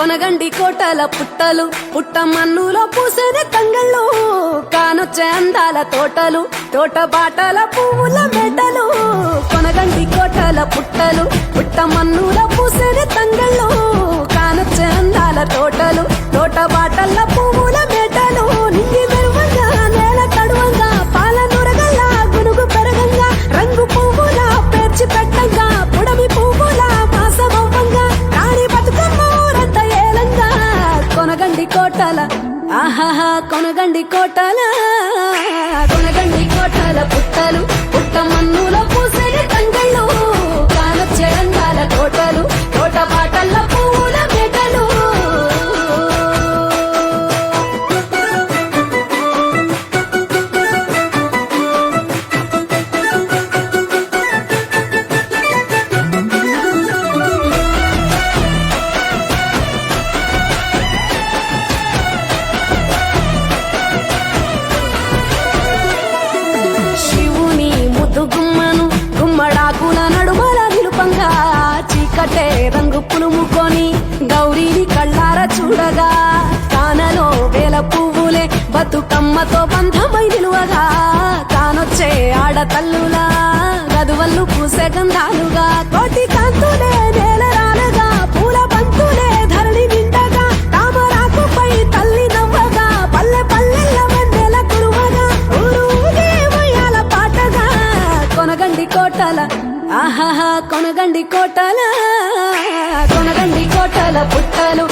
కొనగండి కోటల పుట్టలు పుట్ట మన్నులో పూసిన తంగళ్ళు కానొచ్చే అందాల తోటలు తోట బాటల పువ్వుల మెటలు కొనగండి కోటల పుట్టలు పుట్ట మన్నులో పూసిన తంగళ్ళు కానొచ్చే అందాల తోటలు తోట బాటల పువ్వుల మెటలు నింగి మెరువంగా నేల తడువంగా పాల నురగల్ల గునుగు పెరగంగా రంగు పువ్వుల పేర్చి పెట్టంగా పుడమి పువ్వుల మాసమవ్వంగా రాణి బతుకమ్మ ఊరంతా ఏలంగా కొనగండి కోటల ఆహాహా కొనగండి కోటల కొనగండి కోటల పుట్టలు పుట్ట మన్నులో పూసే తంగళ్ళు కానొచ్చే అందాల తోటలు తోట బాటల్ల పువ్వుల మెటలు శివుని ముద్దు గుమ్మను గుమ్మడాకుల నడుమల నిలుపంగా చీకటే రంగు పులుముకొని గౌరీని కళ్ళార చూడగా కానలో వేల పువ్వులే బతుకమ్మతో బంధమై నిలువగా కానొచ్చే ఆడతల్లులా గదువల్లు పూసే గంధాలుగా కోటి కాంతులే నేల రాలగా పూల బంతులే ధరణి నిండగా తామరాకుపై తల్లి నవ్వగా పల్లె పల్లెల్ల వందెల కురువగా ఊరూగే ఉయ్యాల పాటగా కొనగండి కోటల ఆహాహా కొనగండి కోటల కొనగండి కోటల పుట్టలు